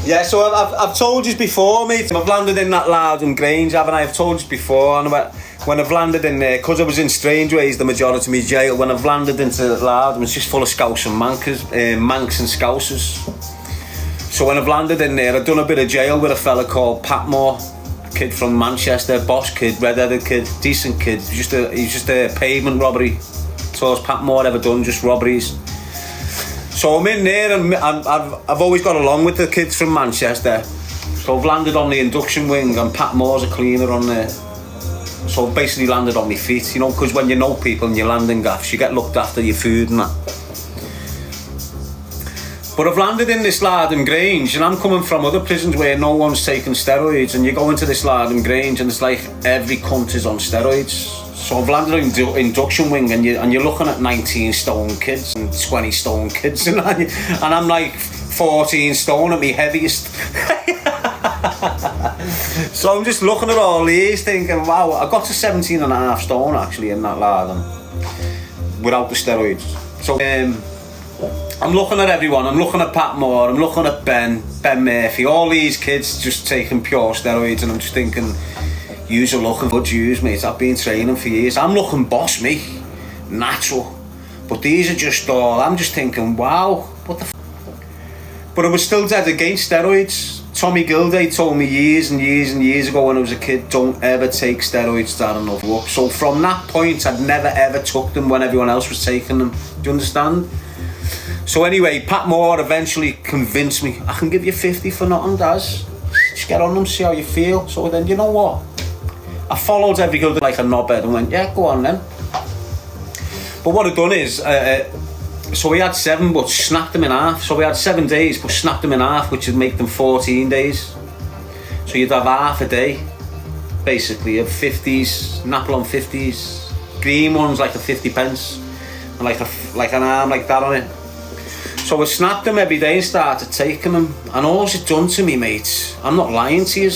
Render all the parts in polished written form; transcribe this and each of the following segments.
Yeah, so I've told you before, mate. I've landed in that Loudon Grange, haven't I? I've told you before. And when I've landed in there, because I was in Strangeways the majority of my jail, when I've landed into Loudon, it's just full of Scouse and Mancs and Scousers. So when I've landed in there, I've done a bit of jail with a fella called Patmore, a kid from Manchester, boss kid, red-headed kid, decent kid. He's just a pavement robbery. That's all Patmore ever done, just robberies. So I'm in there, and I've always got along with the kids from Manchester. So I've landed on the induction wing, and Pat Moore's a cleaner on there. So I've basically landed on my feet, you know, because when you know people and you land in gaffs, you get looked after your food and that. But I've landed in this Loudon Grange, and I'm coming from other prisons where no one's taking steroids, and you go into this Loudon Grange, and it's like every cunt is on steroids. So I've landed on induction wing, and you're looking at 19 stone kids and 20 stone kids, and I'm like 14 stone at my heaviest. So I'm just looking at all these thinking, wow, I got to 17 and a half stone actually in that Loudon without the steroids. So I'm looking at everyone. I'm looking at Pat Moore, I'm looking at Ben Murphy, all these kids just taking pure steroids, and I'm just thinking, yous are looking good, yous, mate. I've been training for years. I'm looking boss, me, natural. But these are just all, I'm just thinking, wow, what the f***? But I was still dead against steroids. Tommy Gilday told me years and years and years ago when I was a kid, don't ever take steroids, Darren, or up. So from that point, I'd never ever took them when everyone else was taking them. Do you understand? So anyway, Pat Moore eventually convinced me, I can give you 50 for nothing, Daz. Just get on them, see how you feel. So then, you know what? I followed every good like a knobhead and went, yeah, go on then. But what I've done is, so we had 7 but snapped them in half. So we had 7 days but snapped them in half, which would make them 14 days. So you'd have half a day, basically, of 50s, Napoleon 50s, green ones like a 50 pence, and like an arm like that on it. So I snapped them every day and started taking them. And all it's done to me, mate, I'm not lying to you,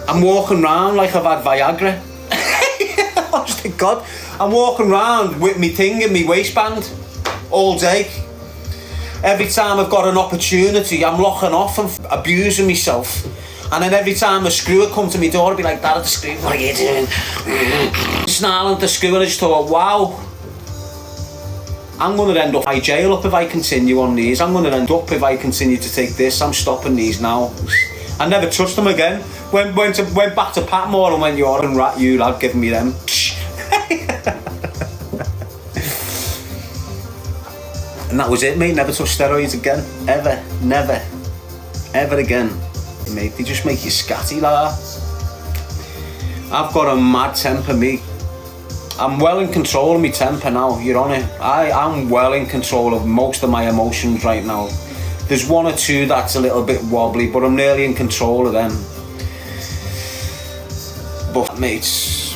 I'm walking around like I've had Viagra. Honest to God, I'm walking around with me thing in my waistband all day. Every time I've got an opportunity, I'm locking off and abusing myself. And then every time a screwer come to my door, I'd be like, Dad, at the screw, what are you doing? Snarling at the screw, and I just thought, wow, I'm going to end up in jail up if I continue on these. I'm going to end up if I continue to take this. I'm stopping these now. I never touched them again. Went back to Patmore and went, you're a rat, you lad, giving me them. And that was it, mate. Never touched steroids again. Ever. Never. Ever again. Mate, they just make you scatty like that. I've got a mad temper, mate. I'm well in control of my temper now, you're on it. I'm well in control of most of my emotions right now. There's 1 or 2 that's a little bit wobbly, but I'm nearly in control of them. But mates,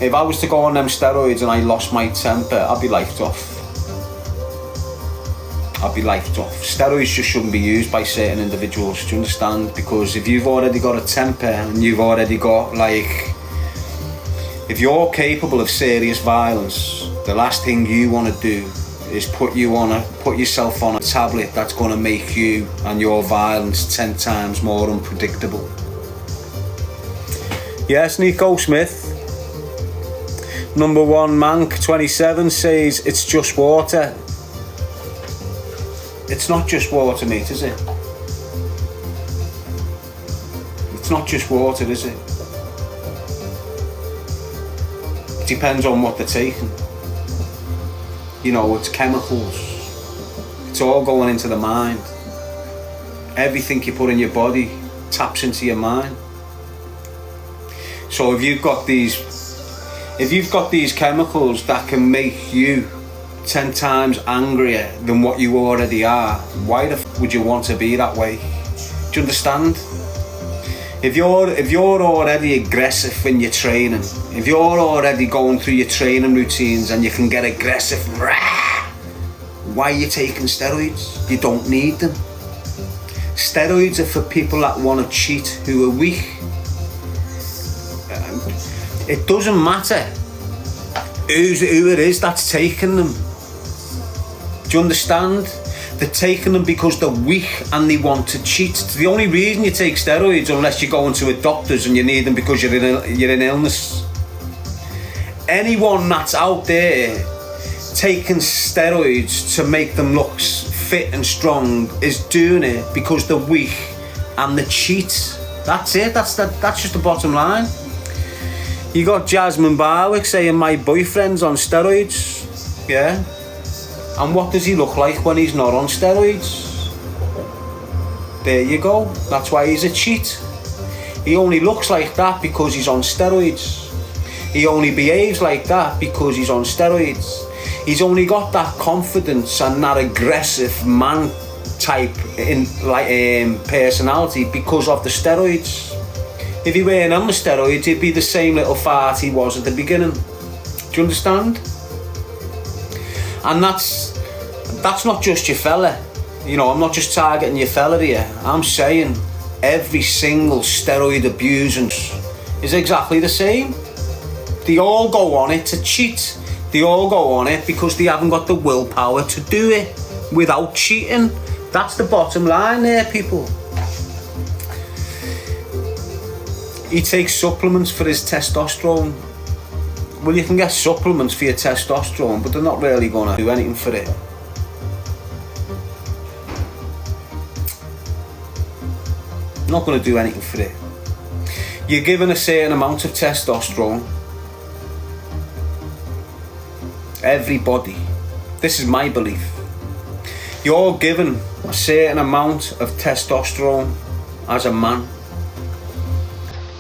if I was to go on them steroids and I lost my temper, I'd be lifed off. I'd be lifed off. Steroids just shouldn't be used by certain individuals, do you understand? Because if you've already got a temper and you've already got like, if you're capable of serious violence, the last thing you want to do is put yourself on a tablet that's going to make you and your violence 10 times more unpredictable. Yes, Nico Smith, number 1 Manc 27 says it's just water. It's not just water, mate, is it? It's not just water, is it? It depends on what they're taking. You know, it's chemicals. It's all going into the mind. Everything you put in your body taps into your mind. So if you've got these chemicals that can make you 10 times angrier than what you already are, why the f would you want to be that way? Do you understand? If you're already aggressive in your training, if you're already going through your training routines and you can get aggressive, why are you taking steroids? You don't need them. Steroids are for people that want to cheat, who are weak. It doesn't matter who it is that's taking them. Do you understand? They're taking them because they're weak and they want to cheat. It's the only reason you take steroids, unless you're going to a doctor's and you need them because you're in illness. Anyone that's out there taking steroids to make them look fit and strong is doing it because they're weak and they cheat. That's it. That's just the bottom line. You got Jasmine Barwick saying my boyfriend's on steroids, yeah. And what does he look like when he's not on steroids? There you go. That's why he's a cheat. He only looks like that because he's on steroids. He only behaves like that because he's on steroids. He's only got that confidence and that aggressive man type personality because of the steroids. If he weren't on the steroids, he'd be the same little fart he was at the beginning. Do you understand? And that's not just your fella. You know, I'm not just targeting your fella here. I'm saying every single steroid abusant is exactly the same. They all go on it to cheat. They all go on it because they haven't got the willpower to do it without cheating. That's the bottom line there, people. He takes supplements for his testosterone. Well, you can get supplements for your testosterone, but they're not really going to do anything for it. Not going to do anything for it. You're given a certain amount of testosterone. Everybody. This is my belief. You're given a certain amount of testosterone as a man,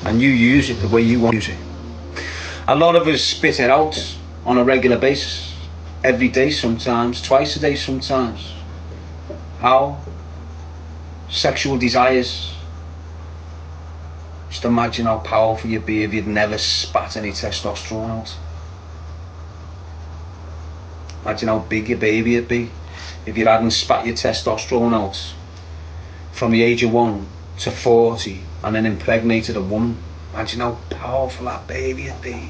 and you use it the way you want to use it. A lot of us spit it out on a regular basis, every day sometimes, twice a day sometimes. How? Sexual desires. Just imagine how powerful you'd be if you'd never spat any testosterone out. Imagine how big your baby would be if you hadn't spat your testosterone out from the age of 1 to 40 and then impregnated a woman. Imagine how powerful that baby would be.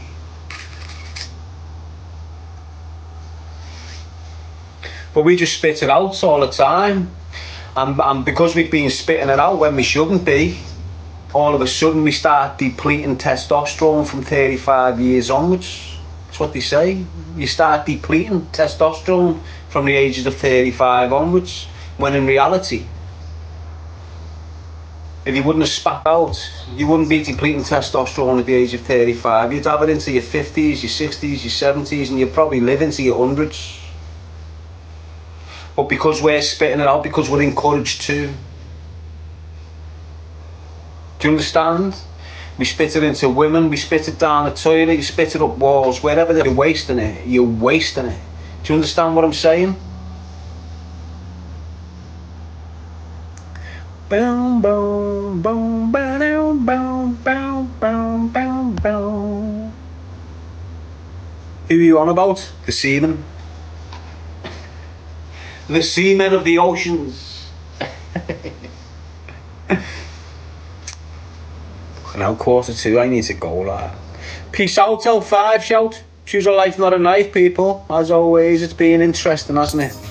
But we just spit it out all the time, and because we've been spitting it out when we shouldn't be, all of a sudden we start depleting testosterone from 35 years onwards. That's what they say. You start depleting testosterone from the ages of 35 onwards, when in reality, if you wouldn't have spat out, you wouldn't be depleting testosterone at the age of 35. You'd have it into your 50s, your 60s, your 70s, and you'd probably live into your 100s. But because we're spitting it out, because we're encouraged to. Do you understand? We spit it into women, we spit it down the toilet, you spit it up walls, wherever you're wasting it, you're wasting it. Do you understand what I'm saying? Boom, boom, boom, boom, boom, boom, boom, boom, boom. Who are you on about? The seamen. The seamen of the oceans. Now 1:45, I need to go, lad. Peace out till 5, shout. Choose a life, not a knife, people. As always, it's been interesting, hasn't it?